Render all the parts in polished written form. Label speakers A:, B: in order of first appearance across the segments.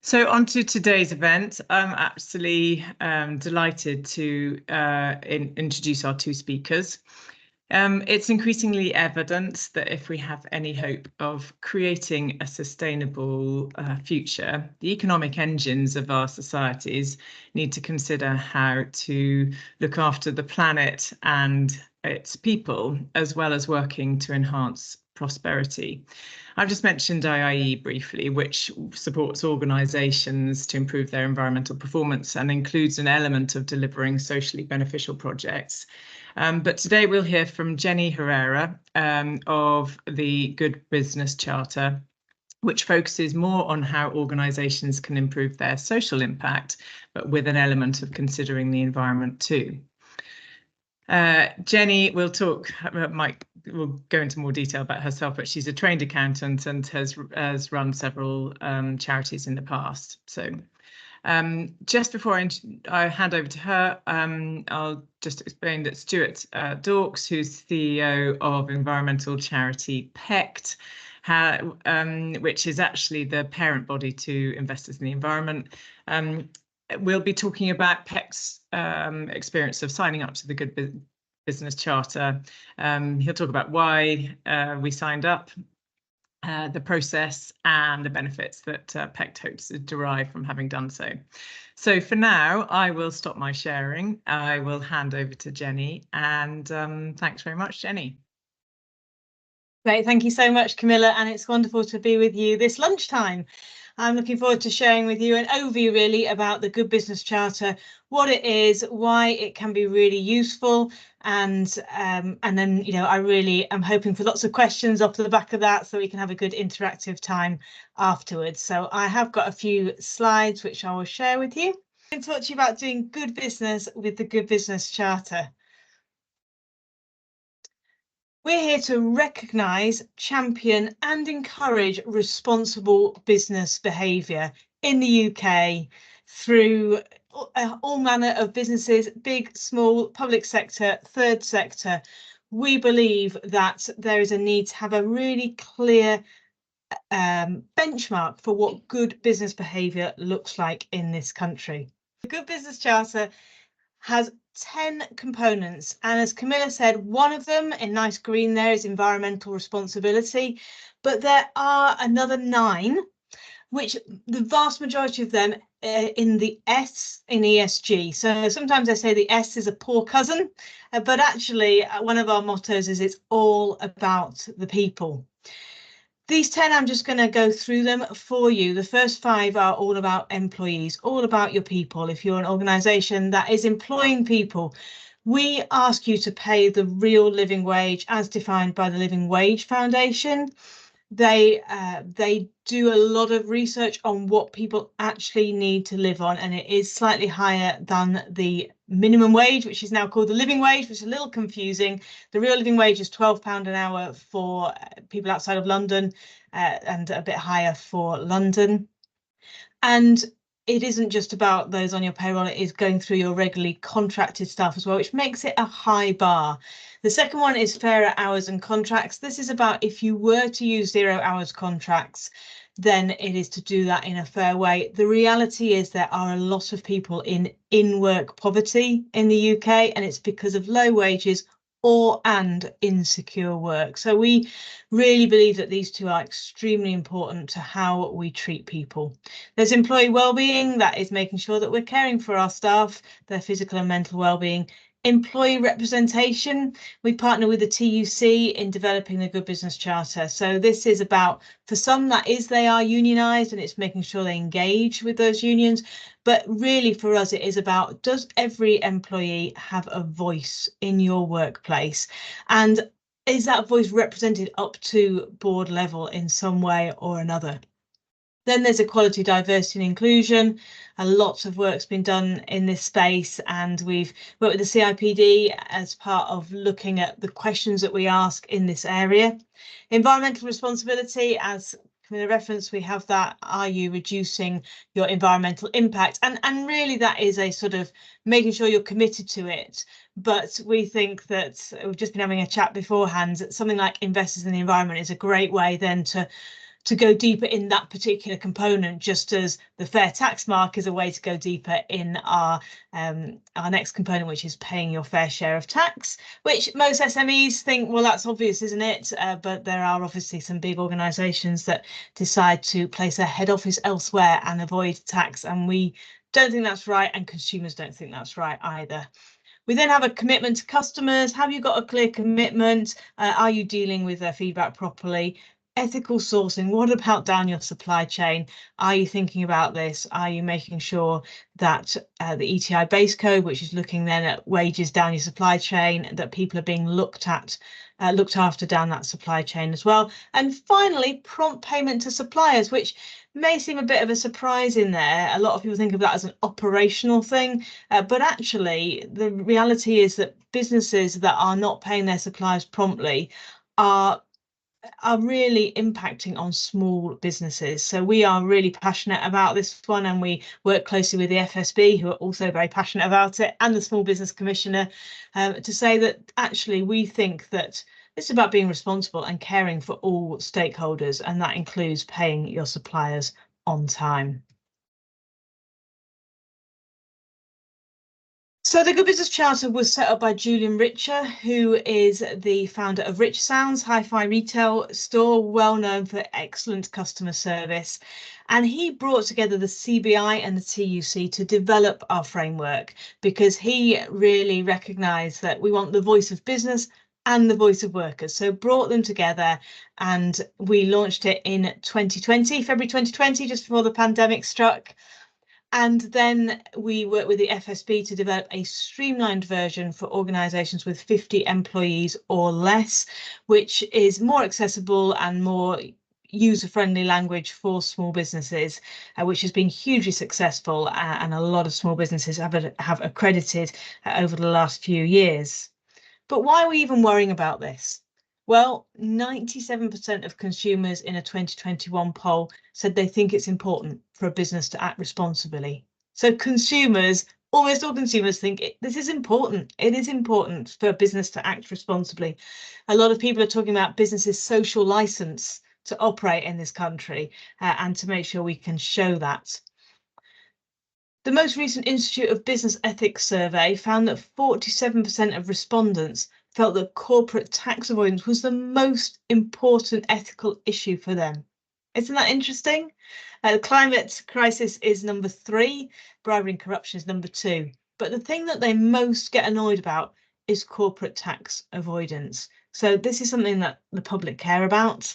A: So on to today's event. I'm absolutely delighted to introduce our two speakers. It's increasingly evident that if we have any hope of creating a sustainable future, the economic engines of our societies need to consider how to look after the planet and its people, as well as working to enhance prosperity. I've just mentioned IIE briefly, which supports organisations to improve their environmental performance and includes an element of delivering socially beneficial projects. But today we'll hear from Jenny Herrera of the Good Business Charter, which focuses more on how organisations can improve their social impact, but with an element of considering the environment too. Jenny will go into more detail about herself, but she's a trained accountant and has run several charities in the past. So just before I hand over to her, I'll just explain that Stuart Dawkes, who's CEO of environmental charity PECT, which is actually the parent body to Investors in the Environment, we'll be talking about PECT's experience of signing up to the Good Business Charter. He'll talk about why we signed up, the process and the benefits that PECT hopes to derive from having done so. So for now, I will stop my sharing. I will hand over to Jenny, and thanks very much, Jenny.
B: Great, thank you so much, Camilla, and it's wonderful to be with you this lunchtime. I'm looking forward to sharing with you an overview really about the Good Business Charter, what it is, why it can be really useful, and then I really am hoping for lots of questions off the back of that so we can have a good interactive time afterwards. So I have got a few slides which I will share with you. I'm going to talk to you about doing good business with the Good Business Charter. We're here to recognise, champion and encourage responsible business behaviour in the UK through all manner of businesses, big, small, public sector, third sector. We believe that there is a need to have a really clear benchmark for what good business behaviour looks like in this country. The Good Business Charter has 10 components, and as Camilla said, one of them in nice green there is environmental responsibility, but there are another 9, which the vast majority of them in the S in ESG. So sometimes I say the S is a poor cousin, but actually one of our mottos is it's all about the people. These 10, I'm just going to go through them for you. The first 5 are all about employees, all about your people. If you're an organisation that is employing people, we ask you to pay the real living wage as defined by the Living Wage Foundation. They do a lot of research on what people actually need to live on, and it is slightly higher than the minimum wage, which is now called the living wage, which is a little confusing. The real living wage is £12 an hour for people outside of London, and a bit higher for London. And it isn't just about those on your payroll, it is going through your regularly contracted staff as well, which makes it a high bar. The second one is fairer hours and contracts. This is about if you were to use 0 hours contracts, then it is to do that in a fair way. The reality is there are a lot of people in work poverty in the UK, and it's because of low wages and insecure work. So we really believe that these 2 are extremely important to how we treat people. There's employee wellbeing, that is making sure that we're caring for our staff, their physical and mental wellbeing. Employee representation, we partner with the TUC in developing the Good Business Charter. So this is about, for some that is they are unionised, and it's making sure they engage with those unions. But really for us, it is about, does every employee have a voice in your workplace? And is that voice represented up to board level in some way or another? Then there's equality, diversity and inclusion. A lot of work's been done in this space, and we've worked with the CIPD as part of looking at the questions that we ask in this area. Environmental responsibility, as a reference, we have that, are you reducing your environmental impact? And really that is a sort of making sure you're committed to it. But we think that, we've just been having a chat beforehand, that something like Investors in the Environment is a great way then to to go deeper in that particular component, just as the fair tax mark is a way to go deeper in our next component, which is paying your fair share of tax, which most SMEs think, well, that's obvious, isn't it? But there are obviously some big organisations that decide to place their head office elsewhere and avoid tax, and we don't think that's right, and consumers don't think that's right either. We then have a commitment to customers. Have you got a clear commitment? Are you dealing with their feedback properly? Ethical sourcing. What about down your supply chain? Are you thinking about this? Are you making sure that the ETI base code, which is looking then at wages down your supply chain, that people are being looked after down that supply chain as well? And finally, prompt payment to suppliers, which may seem a bit of a surprise in there. A lot of people think of that as an operational thing, but actually the reality is that businesses that are not paying their suppliers promptly are really impacting on small businesses. So we are really passionate about this one, and we work closely with the FSB, who are also very passionate about it, and the Small Business Commissioner, to say that actually we think that it's about being responsible and caring for all stakeholders, and that includes paying your suppliers on time. So the Good Business Charter was set up by Julian Richer, who is the founder of Rich Sounds hi-fi retail store, well known for excellent customer service. And he brought together the CBI and the TUC to develop our framework, because he really recognised that we want the voice of business and the voice of workers. So brought them together, and we launched it in February 2020, just before the pandemic struck. And then we worked with the FSB to develop a streamlined version for organisations with 50 employees or less, which is more accessible and more user-friendly language for small businesses, which has been hugely successful, and a lot of small businesses have accredited over the last few years. But why are we even worrying about this? Well, 97% of consumers in a 2021 poll said they think it's important for a business to act responsibly. So consumers, almost all consumers, think this is important. It is important for a business to act responsibly. A lot of people are talking about businesses' social license to operate in this country, and to make sure we can show that. The most recent Institute of Business Ethics survey found that 47% of respondents felt that corporate tax avoidance was the most important ethical issue for them. Isn't that interesting? The climate crisis is number 3, bribery and corruption is number 2. But the thing that they most get annoyed about is corporate tax avoidance. So this is something that the public care about.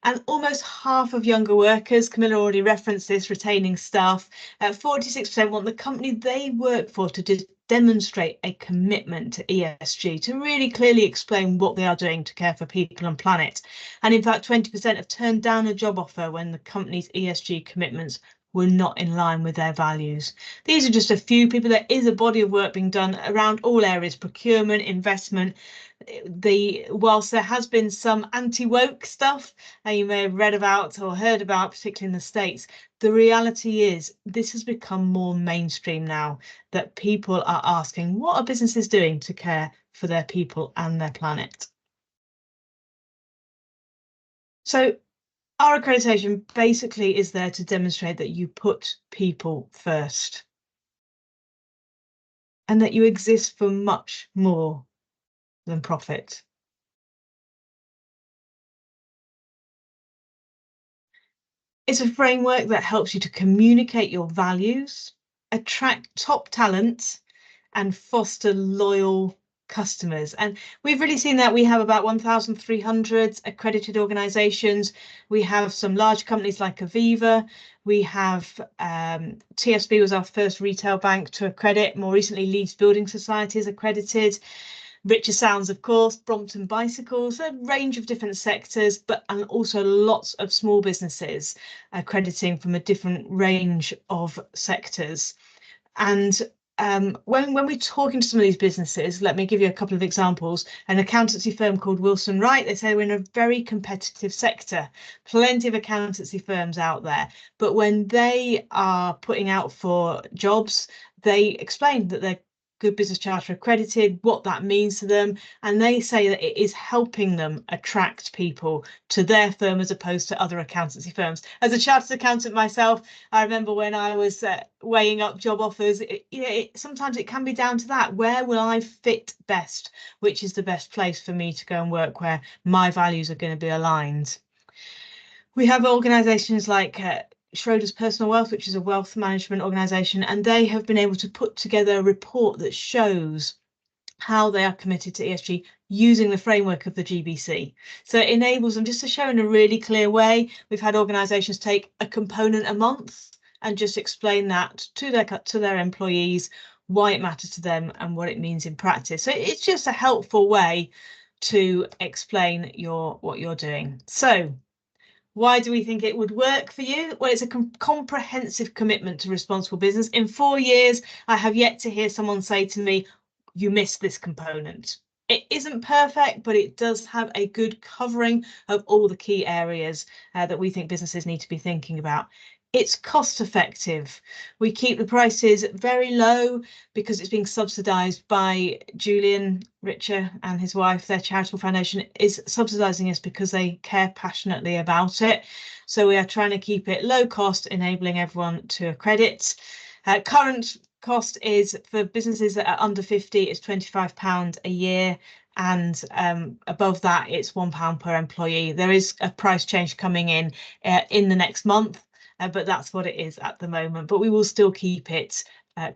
B: And almost half of younger workers, Camilla already referenced this, retaining staff, 46% want the company they work for to demonstrate a commitment to ESG, to really clearly explain what they are doing to care for people and planet. And in fact, 20% have turned down a job offer when the company's ESG commitments were not in line with their values. These are just a few people. There is a body of work being done around all areas: procurement, investment. Whilst there has been some anti-woke stuff you may have read about or heard about, particularly in the States, the reality is this has become more mainstream now, that people are asking, what are businesses doing to care for their people and their planet? So our accreditation basically is there to demonstrate that you put people first, and that you exist for much more than profit. It's a framework that helps you to communicate your values, attract top talent, and foster loyal customers. And we've really seen that. We have about 1,300 accredited organisations. We have some large companies like Aviva. We have TSB was our first retail bank to accredit. More recently, Leeds Building Society is accredited. Richer Sounds, of course, Brompton Bicycles, a range of different sectors, and also lots of small businesses accrediting from a different range of sectors. And when we're talking to some of these businesses, let me give you a couple of examples. An accountancy firm called Wilson Wright, they say we're in a very competitive sector, plenty of accountancy firms out there. But when they are putting out for jobs, they explain that they're Good Business Charter accredited, what that means to them, and they say that it is helping them attract people to their firm as opposed to other accountancy firms. As a chartered accountant myself, I remember when I was weighing up job offers, sometimes it can be down to that. Where will I fit best? Which is the best place for me to go and work, where my values are going to be aligned? We have organisations like Schroders Personal Wealth, which is a wealth management organisation, and they have been able to put together a report that shows how they are committed to ESG using the framework of the GBC. So it enables them just to show in a really clear way. We've had organisations take a component a month and just explain that to their employees, why it matters to them and what it means in practice. So it's just a helpful way to explain what you're doing. So why do we think it would work for you? Well, it's a comprehensive commitment to responsible business. In 4 years, I have yet to hear someone say to me, you missed this component. It isn't perfect, but it does have a good covering of all the key areas that we think businesses need to be thinking about. It's cost effective. We keep the prices very low because it's being subsidised by Julian Richer and his wife. Their charitable foundation is subsidising us because they care passionately about it. So we are trying to keep it low cost, enabling everyone to accredit. Current cost is for businesses that are under 50, it's £25 a year. And above that, it's £1 per employee. There is a price change coming in the next month. But that's what it is at the moment. But we will still keep it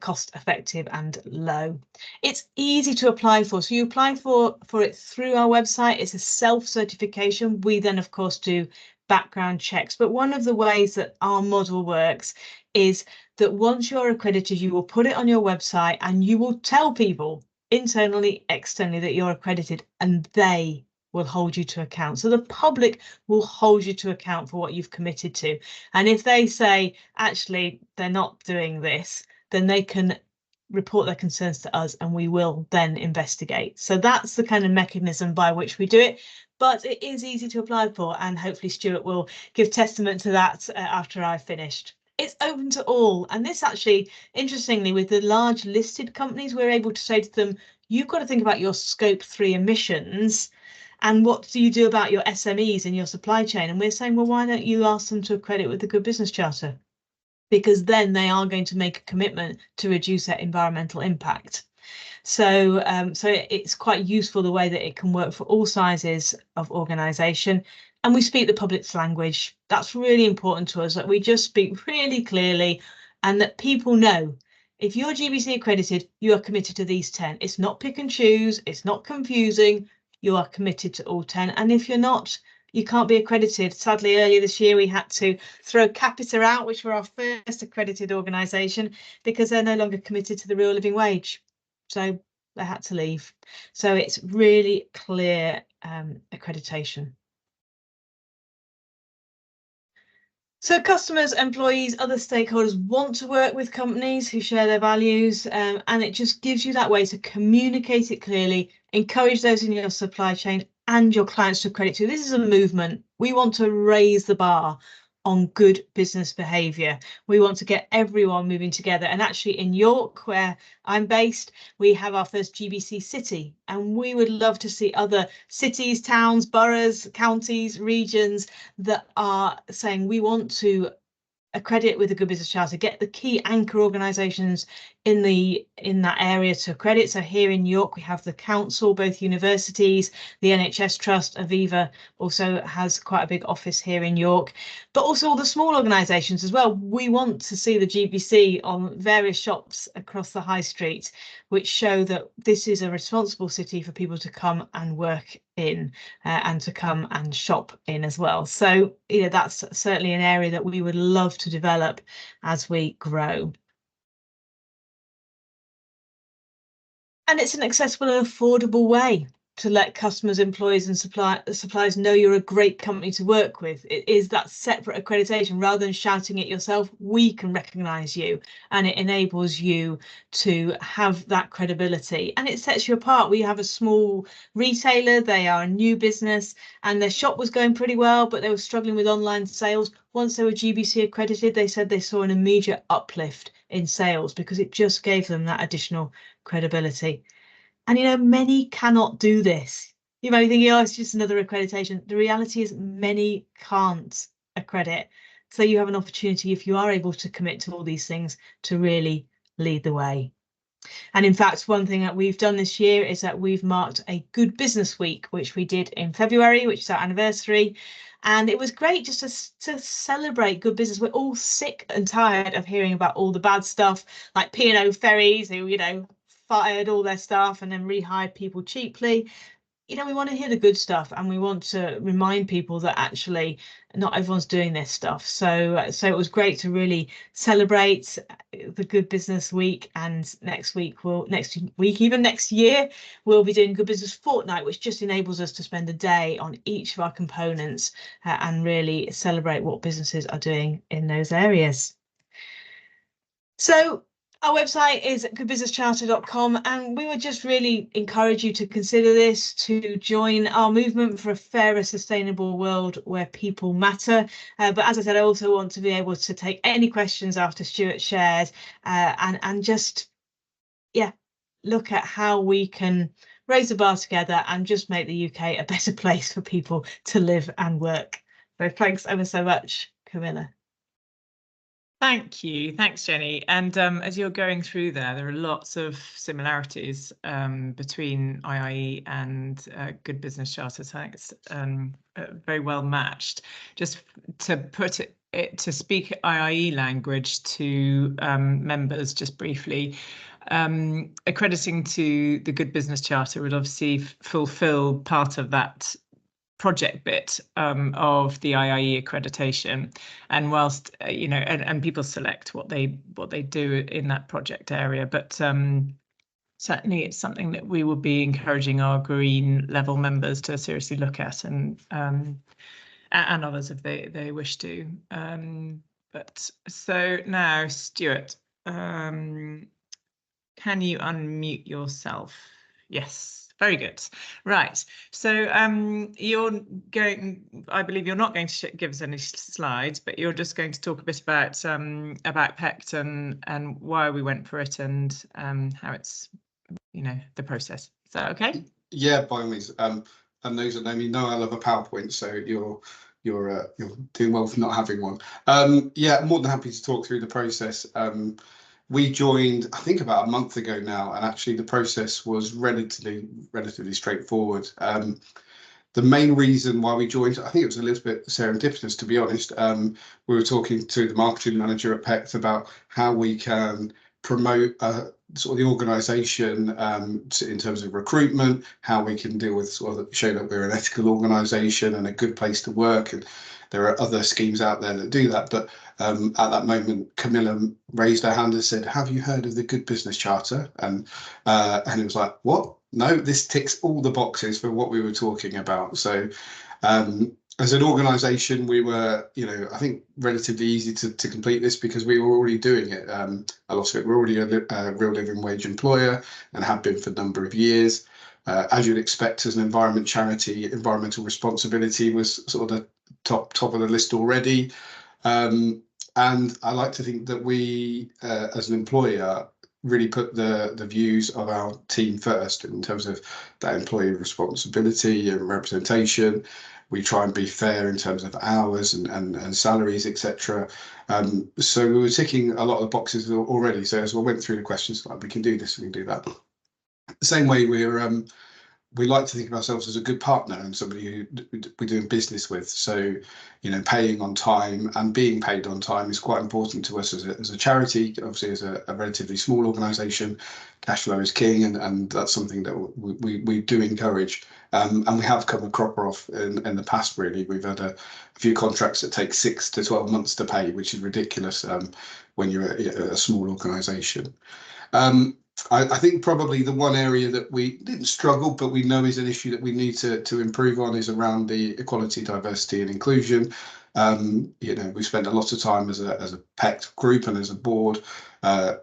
B: cost effective and low. It's easy to apply for. So you apply for it through our website. It's a self-certification. We then, of course, do background checks. But one of the ways that our model works is that once you're accredited, you will put it on your website and you will tell people internally, externally that you're accredited, and they will hold you to account. So the public will hold you to account for what you've committed to. And if they say, actually, they're not doing this, then they can report their concerns to us and we will then investigate. So that's the kind of mechanism by which we do it. But it is easy to apply for, and hopefully Stuart will give testament to that after I've finished. It's open to all. And this actually, interestingly, with the large listed companies, we're able to say to them, you've got to think about your scope 3 emissions. And what do you do about your SMEs in your supply chain? And we're saying, well, why don't you ask them to accredit with the Good Business Charter? Because then they are going to make a commitment to reduce their environmental impact. So it's quite useful the way that it can work for all sizes of organisation. And we speak the public's language. That's really important to us, that we just speak really clearly and that people know. If you're GBC accredited, you are committed to these 10. It's not pick and choose. It's not confusing. You are committed to all 10. And if you're not, you can't be accredited. Sadly, earlier this year, we had to throw Capita out, which were our first accredited organisation, because they're no longer committed to the real living wage. So they had to leave. So it's really clear accreditation. So customers, employees, other stakeholders want to work with companies who share their values, and it just gives you that way to communicate it clearly, encourage those in your supply chain and your clients to accredit to. This is a movement. We want to raise the bar on good business behaviour. We want to get everyone moving together. And actually in York, where I'm based, we have our first GBC city, and we would love to see other cities, towns, boroughs, counties, regions that are saying we want to accredit with the Good Business Charter, get the key anchor organisations in that area to accredit. So here in York, we have the council, both universities, the NHS Trust, Aviva also has quite a big office here in York, but also all the small organisations as well. We want to see the GBC on various shops across the high street, which show that this is a responsible city for people to come and work in and to come and shop in as well. So, that's certainly an area that we would love to develop as we grow. And it's an accessible and affordable way to let customers, employees and suppliers know you're a great company to work with. It is that separate accreditation. Rather than shouting it yourself, we can recognise you, and it enables you to have that credibility, and it sets you apart. We have a small retailer, they are a new business and their shop was going pretty well, but they were struggling with online sales. once they were GBC accredited, they said they saw an immediate uplift in sales because it just gave them that additional credibility. And, you know, many cannot do this. You might be thinking, oh, it's just another accreditation. The reality is many can't accredit. So you have an opportunity, if you are able to commit to all these things, to really lead the way. And in fact, one thing that we've done this year is that we've marked a Good Business Week, which we did in February, which is our anniversary. And it was great just to celebrate good business. We're all sick and tired of hearing about all the bad stuff, like P&O Ferries, who, you know, fired all their staff and then rehired people cheaply. You know, we want to hear the good stuff, and we want to remind people that actually not everyone's doing this stuff. So it was great to really celebrate the Good Business Week, and next week, even next year, we'll be doing Good Business Fortnight, which just enables us to spend a day on each of our components and really celebrate what businesses are doing in those areas. So our website is goodbusinesscharter.com, and we would just really encourage you to consider this, to join our movement for a fairer, sustainable world where people matter. But as I said, I also want to be able to take any questions after Stuart shares and just, look at how we can raise the bar together and just make the UK a better place for people to live and work. So thanks ever so much, Camilla.
A: Thank you. Thanks, Jenny. And as you're going through there are lots of similarities between IIE and Good Business Charter. So I think it's very well matched. Just to put it to speak IIE language to members just briefly, accrediting to the Good Business Charter would obviously fulfill part of that project bit of the IIE accreditation, and whilst you know, and people select what they do in that project area, but certainly it's something that we will be encouraging our green level members to seriously look at, and others if they wish to. But so now, Stuart, can you unmute yourself? Yes. Very good. Right. So you're going, I believe you're not going to give us any slides, but you're just going to talk a bit about PECT and why we went for it, and how it's, you know, the process. Is that okay?
C: Yeah, by all means. And those that know me know I love a PowerPoint, so you're doing well for not having one. Yeah, more than happy to talk through the process. We joined, I think, about a month ago now, and actually the process was relatively straightforward. The main reason why we joined, I think it was a little bit serendipitous, to be honest. We were talking to the marketing manager at PECT about how we can promote sort of the organisation in terms of recruitment, how we can deal with sort of show that we're an ethical organisation and a good place to work. And there are other schemes out there that do that, but at that moment, Camilla raised her hand and said, "Have you heard of the Good Business Charter?" And it was like, "What? No, this ticks all the boxes for what we were talking about." So as an organisation, we were, you know, I think relatively easy to complete this because we were already doing it. A lot of it, we're already a real living wage employer and have been for a number of years. As you'd expect, as an environment charity, environmental responsibility was sort of the top of the list already. And I like to think that we, as an employer, really put the views of our team first in terms of that employee responsibility and representation. We try and be fair in terms of hours and salaries, etc. So we were ticking a lot of the boxes already. So as we went through the questions, like, we can do this, we can do that. The same way we like to think of ourselves as a good partner and somebody who we're doing business with. So, you know, paying on time and being paid on time is quite important to us as a charity. Obviously, as a relatively small organisation, cash flow is king, and that's something that we do encourage. And we have come a cropper off in the past, really. We've had a few contracts that take 6 to 12 months to pay, which is ridiculous when you're a small organisation. I think probably the one area that we didn't struggle, but we know is an issue that we need to improve on, is around the equality, diversity and inclusion. You know, we spent a lot of time as a PECT group and as a board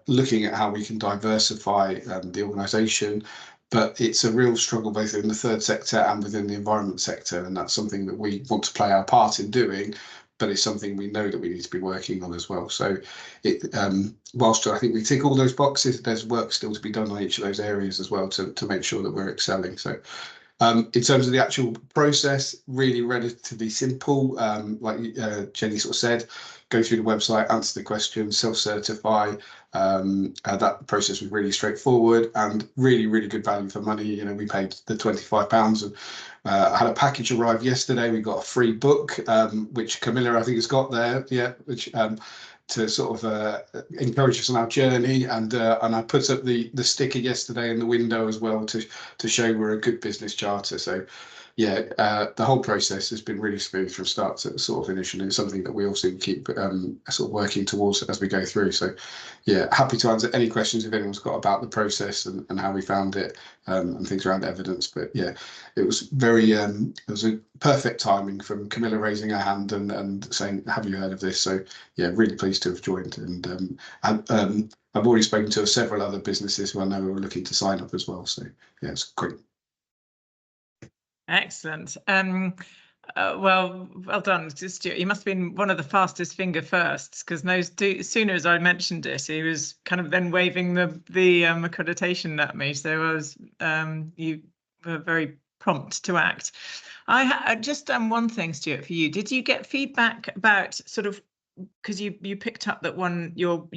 C: looking at how we can diversify the organisation, but it's a real struggle both in the third sector and within the environment sector, and that's something that we want to play our part in doing. but it's something we know that we need to be working on as well. So whilst I think we tick all those boxes, there's work still to be done on each of those areas as well to make sure that we're excelling. So in terms of the actual process, really relatively simple. Like Jenny sort of said, go through the website, answer the questions, self-certify. That process was really straightforward and really, really good value for money. You know, we paid the £25 and I had a package arrive yesterday. We got a free book, which Camilla, I think, has got there. Yeah, which to sort of encourage us on our journey, and I put up the sticker yesterday in the window as well to show we're a good business charter. So yeah, the whole process has been really smooth from start to sort of finish, and it's something that we also keep sort of working towards as we go through. So yeah, happy to answer any questions if anyone's got about the process and how we found it, and things around evidence. But yeah, it was very it was a perfect timing from Camilla raising her hand and saying, have you heard of this? So yeah, really pleased to have joined, and I've already spoken to several other businesses who I know are looking to sign up as well. So yeah, it's great.
A: Excellent. Well done, Stuart. You must have been one of the fastest finger firsts, because as soon as I mentioned it, he was kind of then waving the accreditation at me. So I was you were very prompt to act. I just one thing, Stuart, for you. Did you get feedback about sort of, because you picked up that your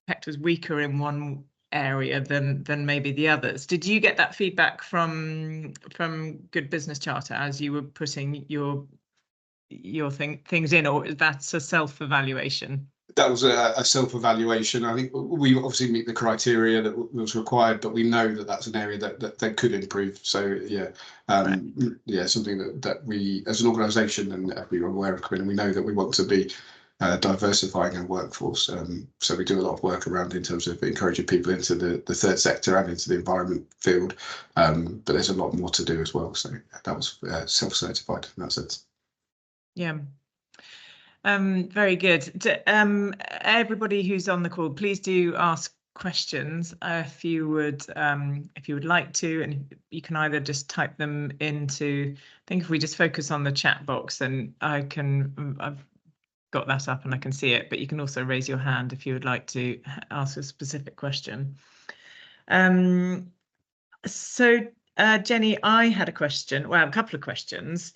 A: PECT was weaker in one area than maybe the others? Did you get that feedback from Good Business Charter as you were putting your things in, or is that a self-evaluation? That was
C: a self-evaluation. I think we obviously meet the criteria that was required, but we know that that's an area that could improve. So yeah, right. Yeah, something that we as an organisation and we are aware of, and we know that we want to be diversifying our workforce. So we do a lot of work around in terms of encouraging people into the third sector and into the environment field. But there's a lot more to do as well. So that was self-certified in that sense. Yeah. Very good. Everybody who's on the call, please do ask questions if you would like to, and you can either just type them into, I think if we just focus on the chat box, then I've got that up and I can see it, but you can also raise your hand if you would like to ask a specific question. So Jenny, I had a question, well, a couple of questions.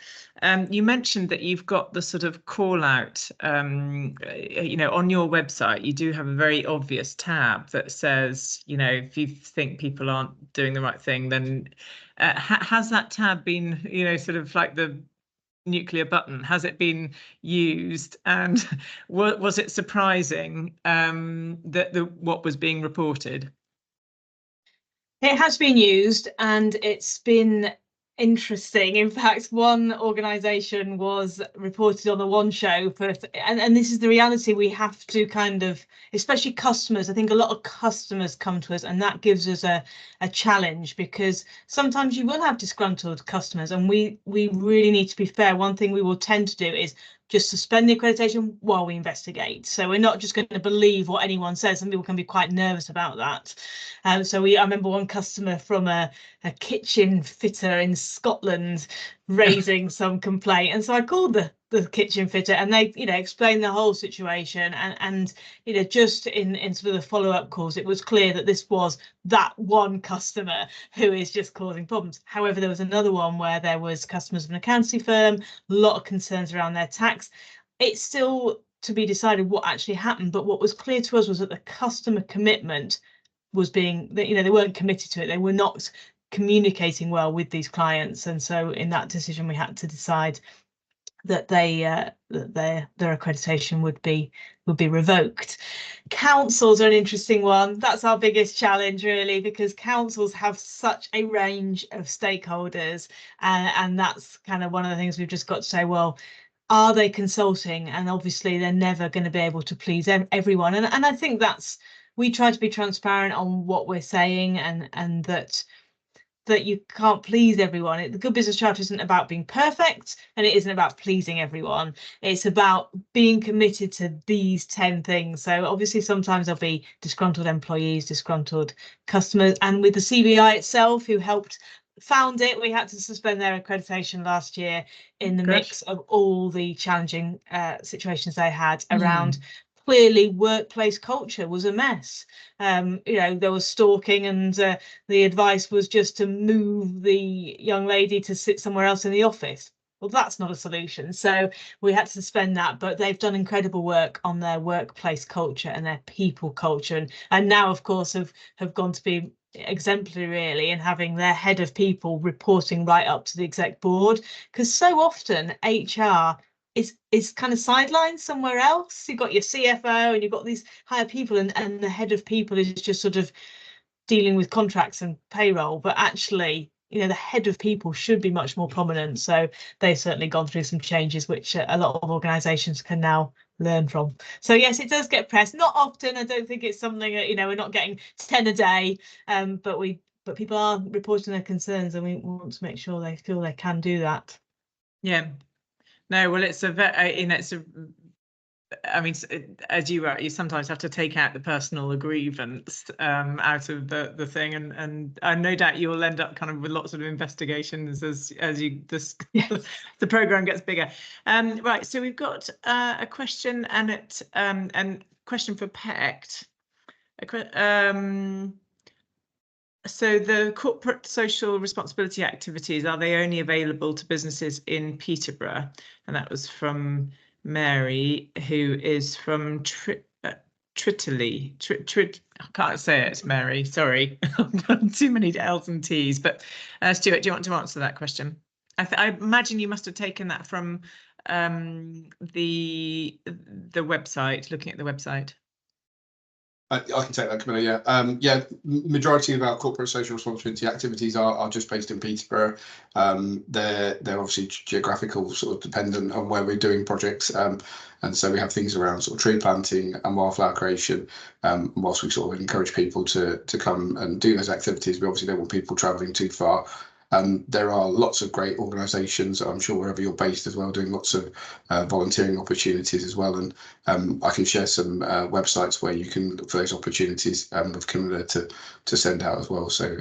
C: You mentioned that you've got the sort of call out, you know, on your website, you do have a very obvious tab that says, you know, if you think people aren't doing the right thing, then has that tab been, you know, sort of like the nuclear button, has it been used, and was it surprising that what was being reported?
B: It has been used and it's been interesting. In fact, one organisation was reported on the One Show and this is the reality. We have to kind of, especially customers, I think a lot of customers come to us, and that gives us a challenge, because sometimes you will have disgruntled customers, and we really need to be fair. One thing we will tend to do is just suspend the accreditation while we investigate. So we're not just going to believe what anyone says. Some people can be quite nervous about that. So I remember one customer from a kitchen fitter in Scotland raising some complaint, and so I called the kitchen fitter, and they, you know, explained the whole situation, and you know, just in sort of the follow-up calls, it was clear that this was that one customer who is just causing problems. However, there was another one where there was customers of an accountancy firm, a lot of concerns around their tax. It's still to be decided what actually happened, but what was clear to us was that the customer commitment was being, you know, they weren't committed to it. They were not communicating well with these clients, and so in that decision we had to decide that their accreditation would be revoked. Councils are an interesting one. That's our biggest challenge, really, because councils have such a range of stakeholders, and that's kind of one of the things we've just got to say, well, are they consulting? And obviously they're never going to be able to please everyone, and I think that's, we try to be transparent on what we're saying, and that you can't please everyone. The Good Business Charter isn't about being perfect, and it isn't about pleasing everyone. It's about being committed to these 10 things. So obviously sometimes there'll be disgruntled employees, disgruntled customers, and with the CBI itself, who helped found it. We had to suspend their accreditation last year in the mix of all the challenging situations they had around. Clearly, workplace culture was a mess. You know, there was stalking, and the advice was just to move the young lady to sit somewhere else in the office. Well, that's not a solution. So we had to suspend that, but they've done incredible work on their workplace culture and their people culture. And now, of course, have gone to be exemplary, really, in having their head of people reporting right up to the exec board. Because so often HR is kind of sidelined somewhere else. You've got your CFO and you've got these higher people, and the head of people is just sort of dealing with contracts and payroll, but actually, you know, the head of people should be much more prominent. So they've certainly gone through some changes which a lot of organisations can now learn from. So yes, it does get pressed, not often. I don't think it's something that, you know, we're not getting 10 a day, but people are reporting their concerns, and we want to make sure they feel they can do that.
A: Yeah, no, well, it's a very, you know, it's a, I mean, as you sometimes have to take out the personal grievance out of the thing, and no doubt you'll end up kind of with lots of investigations as you the program gets bigger. Right, so we've got a question and question for PECT. So the corporate social responsibility activities, are they only available to businesses in Peterborough? And that was from Mary, who is from Tritaly. I can't say it, it's Mary, sorry. I've got too many L's and T's, but Stuart, do you want to answer that question? I imagine you must have taken that from the website, looking at the website.
C: I can take that, Camilla. Yeah, majority of our corporate social responsibility activities are just based in Peterborough. They're obviously geographical sort of dependent on where we're doing projects, and so we have things around sort of tree planting and wildflower creation. Whilst we sort of encourage people to come and do those activities, we obviously don't want people travelling too far. There are lots of great organisations, I'm sure wherever you're based as well, doing lots of volunteering opportunities as well. And I can share some websites where you can look for those opportunities with Camilla to send out as well. So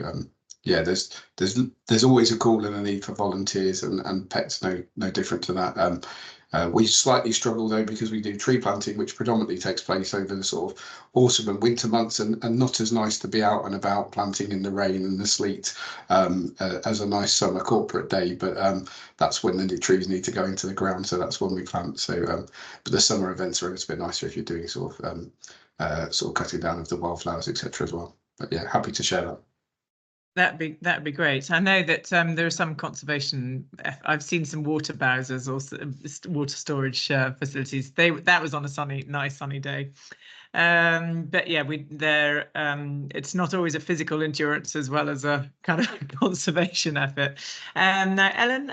C: yeah, there's always a call and a need for volunteers, and PECT's no different to that. We slightly struggle though because we do tree planting, which predominantly takes place over the sort of autumn and winter months, and not as nice to be out and about planting in the rain and the sleet as a nice summer corporate day. But that's when the new trees need to go into the ground, so that's when we plant. So but the summer events are a little bit nicer if you're doing sort of cutting down of the wildflowers, etc. as well. But yeah, happy to share that.
A: That'd be great. I know that there are some conservation. I've seen some water bowsers or water storage facilities. That was on a nice sunny day. But yeah, it's not always a physical endurance as well as a kind of conservation effort. Now Ellen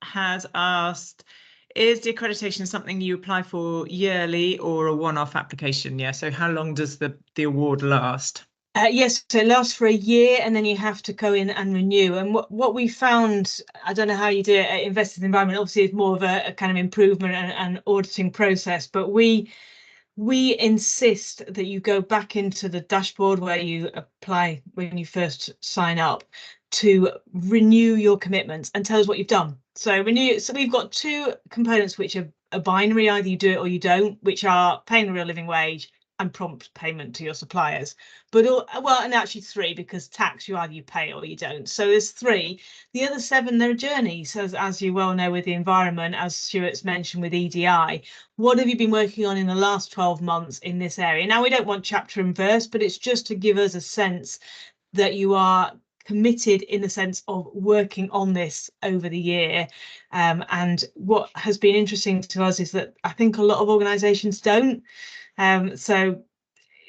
A: has asked, is the accreditation something you apply for yearly or a one-off application? Yeah. So how long does the award last?
B: Yes, so it lasts for a year, and then you have to go in and renew. And what we found, I don't know how you do it at Invest in the Environment, obviously it's more of a kind of improvement and auditing process, but we insist that you go back into the dashboard where you apply when you first sign up to renew your commitments and tell us what you've done. So we've got two components which are a binary, either you do it or you don't, which are paying the real living wage and prompt payment to your suppliers. But and actually three, because tax, either you pay or you don't. So there's three. The other seven, they're journeys, as you well know with the environment, as Stuart's mentioned with EDI. What have you been working on in the last 12 months in this area? Now, we don't want chapter and verse, but it's just to give us a sense that you are committed in the sense of working on this over the year. And what has been interesting to us is that I think a lot of organisations don't. So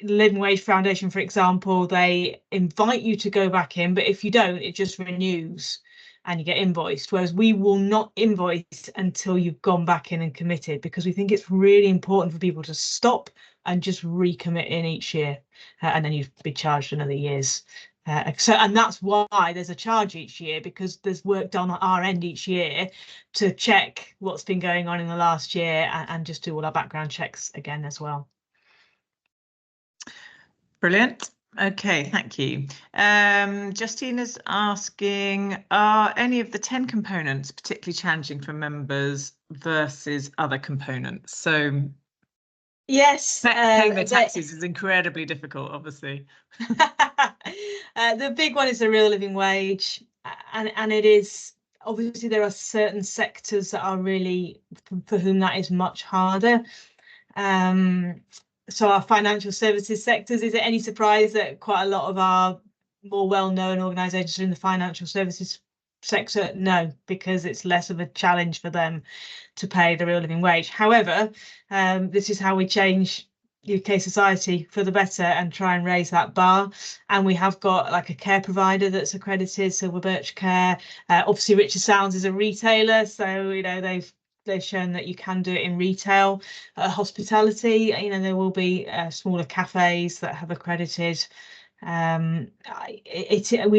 B: Living Wage Foundation, for example, they invite you to go back in, but if you don't, it just renews and you get invoiced, whereas we will not invoice until you've gone back in and committed, because we think it's really important for people to stop and just recommit in each year, and then you'd be charged another year's. And that's why there's a charge each year, because there's work done on our end each year to check what's been going on in the last year and just do all our background checks again as well.
A: Brilliant. Okay, thank you. Justina's asking, are any of the 10 components particularly challenging for members versus other components? So
B: yes,
A: paying the taxes is incredibly difficult, obviously.
B: The big one is the real living wage, and it is obviously there are certain sectors that are really for whom that is much harder. So our financial services sectors, is it any surprise that quite a lot of our more well-known organisations are in the financial services sector? No, because it's less of a challenge for them to pay the real living wage. However, this is how we change UK society for the better and try and raise that bar. And we have got like a care provider that's accredited, Silver Birch Care. Obviously, Richard Sounds is a retailer, so you know they've shown that you can do it in retail. Hospitality, you know, there will be smaller cafes that have accredited. We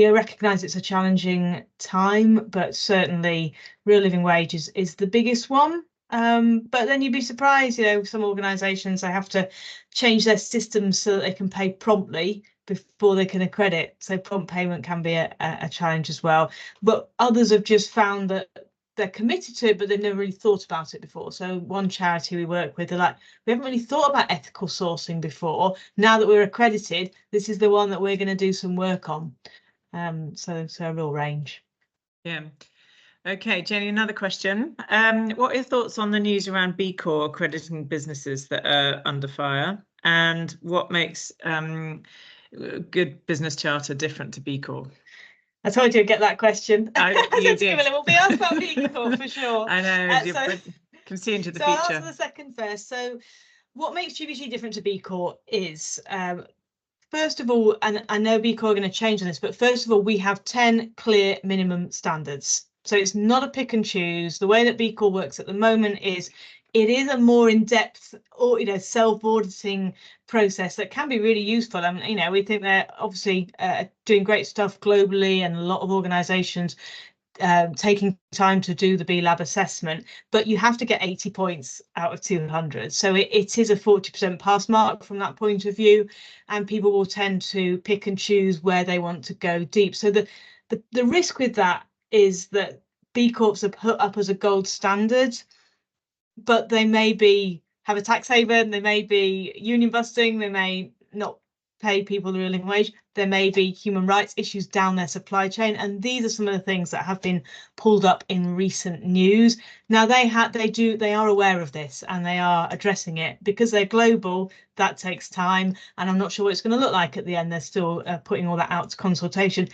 B: recognise it's a challenging time, but certainly real living wage is the biggest one. But then you'd be surprised, you know, some organisations, they have to change their systems so that they can pay promptly before they can accredit. So prompt payment can be a challenge as well. But others have just found that they're committed to it, but they've never really thought about it before. So one charity we work with, they're like, we haven't really thought about ethical sourcing before. Now that we're accredited, this is the one that we're going to do some work on. So a real range.
A: Yeah. Okay, Jenny, another question. What are your thoughts on the news around B Corp accrediting businesses that are under fire? And what makes good business charter different to B Corp?
B: I told you I'd get that question.
A: You did.
B: We'll be asked about B Corp for sure.
A: I know, can see into the future.
B: I'll answer the second first. So what makes GBG different to B Corp is, first of all, and I know B Corp are going to change on this, but first of all, we have 10 clear minimum standards. So it's not a pick and choose. The way that B Corp works at the moment is it is a more in-depth or, you know, self-auditing process that can be really useful. And, you know, we think they're obviously doing great stuff globally, and a lot of organizations taking time to do the B Lab assessment, but you have to get 80 points out of 200. So it is a 40% pass mark from that point of view, and people will tend to pick and choose where they want to go deep. So the risk with that is that B Corps are put up as a gold standard, but they may have a tax haven, they may be union busting, they may not pay people the real living wage, there may be human rights issues down their supply chain, and these are some of the things that have been pulled up in recent news. Now they are aware of this and they are addressing it. Because they're global, that takes time, and I'm not sure what it's going to look like at the end. They're still putting all that out to consultation,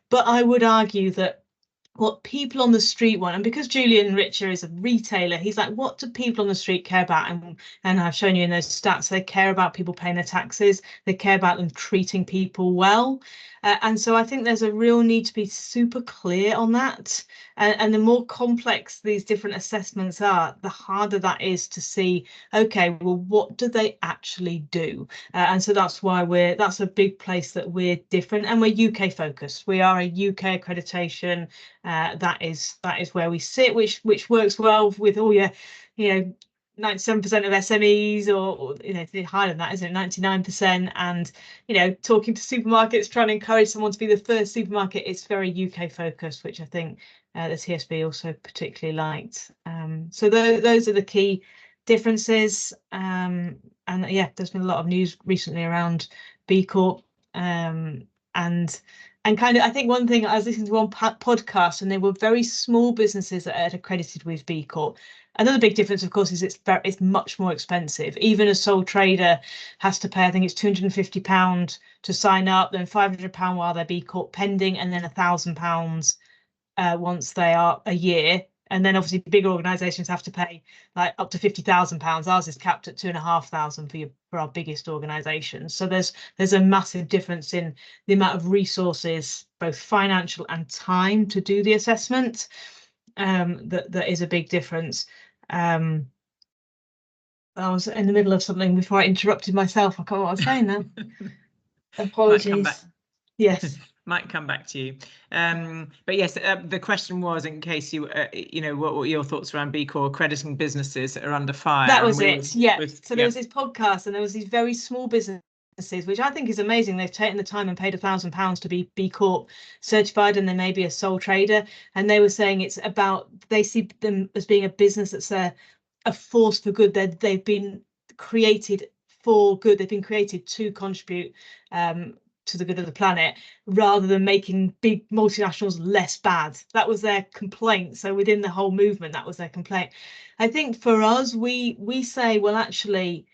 B: but I would argue that what people on the street want, and because Julian Richer is a retailer, he's like, what do people on the street care about? And I've shown you in those stats, they care about people paying their taxes, they care about them treating people well. And so I think there's a real need to be super clear on that. And the more complex these different assessments are, the harder that is to see, okay, well, what do they actually do? And so that's why that's a big place that we're different, and we're UK focused. We are a UK accreditation. That is where we sit, which works well with all your, you know, 97% of SMEs, or you know, higher than that, isn't it? 99%. And you know, talking to supermarkets, trying to encourage someone to be the first supermarket, it's very UK focused, which I think the TSB also particularly liked. So those are the key differences. And yeah, there's been a lot of news recently around B Corp. And kind of, I think one thing, I was listening to one podcast, and they were very small businesses that are accredited with B Corp. Another big difference, of course, is it's much more expensive. Even a sole trader has to pay, I think it's £250 to sign up, then £500 while they're B Corp pending, and then £1,000 once they are a year. And then obviously bigger organisations have to pay like up to £50,000. Ours is capped at £2,500 for our biggest organisations. So there's a massive difference in the amount of resources, both financial and time, to do the assessment. That is a big difference. I was in the middle of something before I interrupted myself. I can't remember what I was saying now. Apologies. Yes.
A: Might come back to you. But yes, the question was, in case you know, what were your thoughts around B Corp accrediting businesses that are under fire?
B: That was it. Yeah. So there was this podcast, and there was these very small businesses businesses, which I think is amazing. They've taken the time and paid £1,000 to be B Corp certified, and they may be a sole trader. And they were saying it's about, they see them as being a business that's a force for good. They've been created for good. They've been created to contribute to the good of the planet, rather than making big multinationals less bad. That was their complaint. So within the whole movement, that was their complaint. I think for us, we say, well, actually,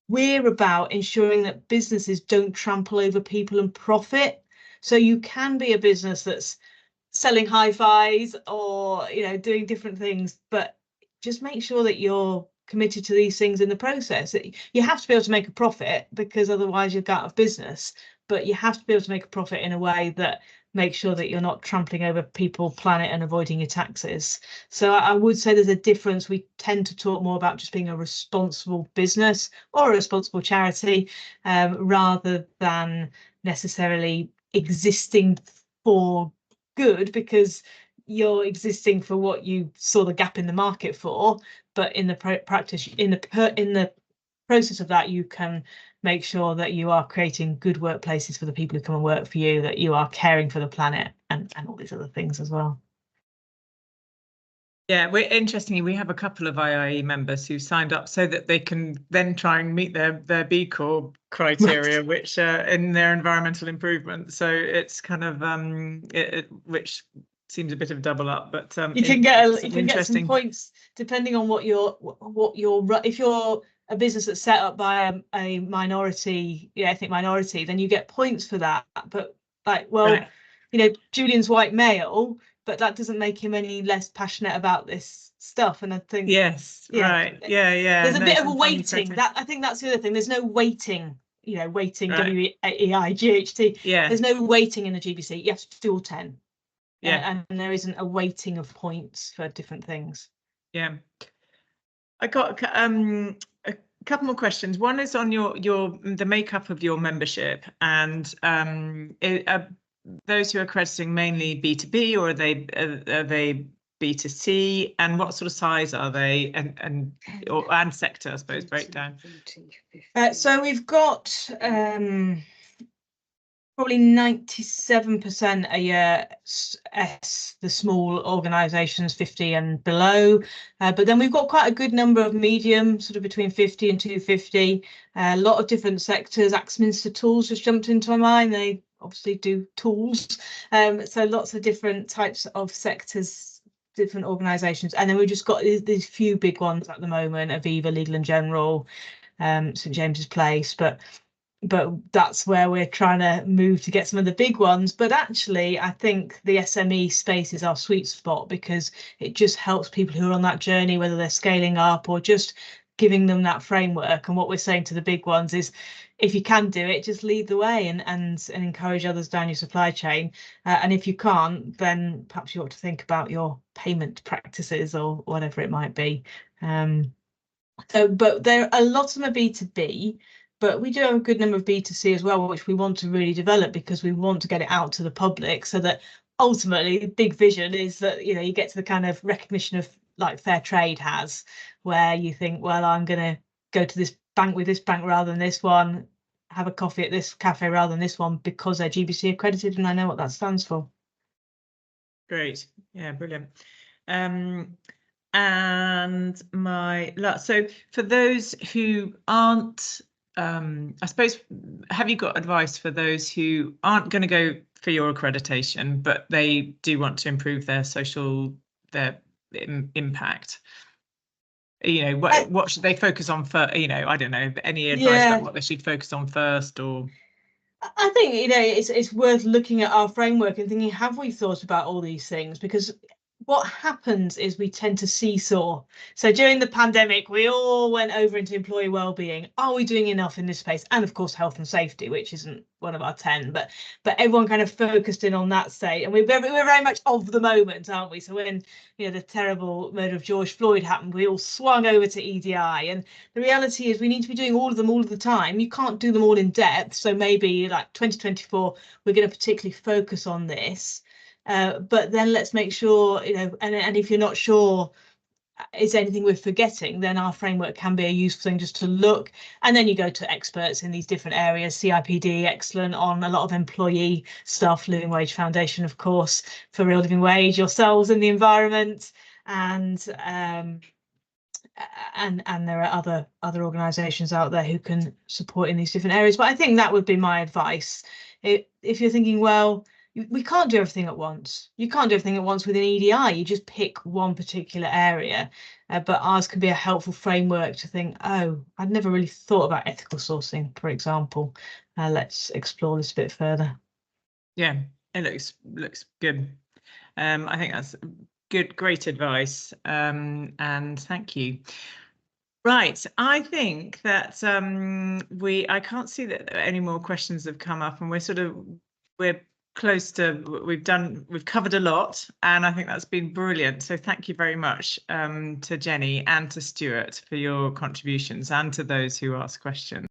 B: we're about ensuring that businesses don't trample over people and profit. So you can be a business that's selling hi-fis or, you know, doing different things, but just make sure that you're committed to these things in the process. You have to be able to make a profit, because otherwise you'll go out of business, but you have to be able to make a profit in a way that makes sure that you're not trampling over people, planet, and avoiding your taxes. So I would say there's a difference. We tend to talk more about just being a responsible business or a responsible charity, rather than necessarily existing for good, because you're existing for what you saw the gap in the market for. But in the practice, in the process of that, you can make sure that you are creating good workplaces for the people who come and work for you, that you are caring for the planet, and all these other things as well.
A: Yeah, interestingly, we have a couple of IIE members who signed up so that they can then try and meet their B Corp criteria, which in their environmental improvement. So it's kind of which seems a bit of double up, but
B: you can get some points depending on what you're if you're a business that's set up by a minority, ethnic minority, then you get points for that. But like, well, right, you know, Julian's white male, but that doesn't make him any less passionate about this stuff. And I think,
A: yes, yeah, right, yeah,
B: there's a bit of a weighting. That, I think that's the other thing. There's no weighting, you know, weighting, right. WEI, GHT.
A: Yeah,
B: there's no weighting in the GBC. You have to do all 10.
A: Yeah,
B: and there isn't a weighting of points for different things.
A: Yeah, I got a couple more questions. One is on the makeup of your membership, and those who are accrediting mainly B2B, or are they B2C, and what sort of size are they, and sector, I suppose, breakdown.
B: So we've got probably 97% a year the small organisations, 50 and below, but then we've got quite a good number of medium, sort of between 50 and 250. A lot of different sectors. Axminster Tools just jumped into my mind. They obviously do tools, so lots of different types of sectors, different organisations. And then we've just got these few big ones at the moment: Aviva, Legal and General, St James's Place, but that's where we're trying to move to get some of the big ones. But actually, I think the SME space is our sweet spot, because it just helps people who are on that journey, whether they're scaling up or just giving them that framework. And what we're saying to the big ones is, if you can do it, just lead the way and encourage others down your supply chain. And if you can't, then perhaps you ought to think about your payment practices or whatever it might be. But there, a lot of them are B2B. But we do have a good number of B2C as well, which we want to really develop, because we want to get it out to the public, so that ultimately the big vision is that, you know, you get to the kind of recognition of like fair trade has, where you think, well, I'm going to go to this bank with this bank rather than this one, have a coffee at this cafe rather than this one, because they're GBC accredited and I know what that stands for.
A: Great. Yeah, brilliant. And so for those who aren't, I suppose, have you got advice for those who aren't going to go for your accreditation, but they do want to improve their impact? You know, what should they focus on first? You know, I don't know, any advice about what they should focus on first? Or
B: I think, you know, it's worth looking at our framework and thinking, have we thought about all these things? Because what happens is we tend to seesaw. So during the pandemic, we all went over into employee wellbeing. Are we doing enough in this space? And of course, health and safety, which isn't one of our 10, but everyone kind of focused in on that state. And we're very much of the moment, aren't we? So when, you know, the terrible murder of George Floyd happened, we all swung over to EDI. And the reality is we need to be doing all of them all of the time. You can't do them all in depth. So maybe like 2024, we're going to particularly focus on this. But then let's make sure, you know, and if you're not sure is anything we're forgetting, then our framework can be a useful thing just to look. And then you go to experts in these different areas. CIPD, excellent on a lot of employee stuff. Living Wage Foundation, of course, for Real Living Wage. Yourselves in the environment, and there are other organisations out there who can support in these different areas. But I think that would be my advice. If you're thinking, well, we can't do everything at once. You can't do everything at once with an EDI. You just pick one particular area. But ours can be a helpful framework to think, oh, I'd never really thought about ethical sourcing, for example. Let's explore this a bit further.
A: Yeah, it looks good. I think that's great advice, and thank you. Right, I think that I can't see that any more questions have come up, and we're close to, we've covered a lot, and I think that's been brilliant. So thank you very much to Jenny and to Stuart for your contributions, and to those who asked questions.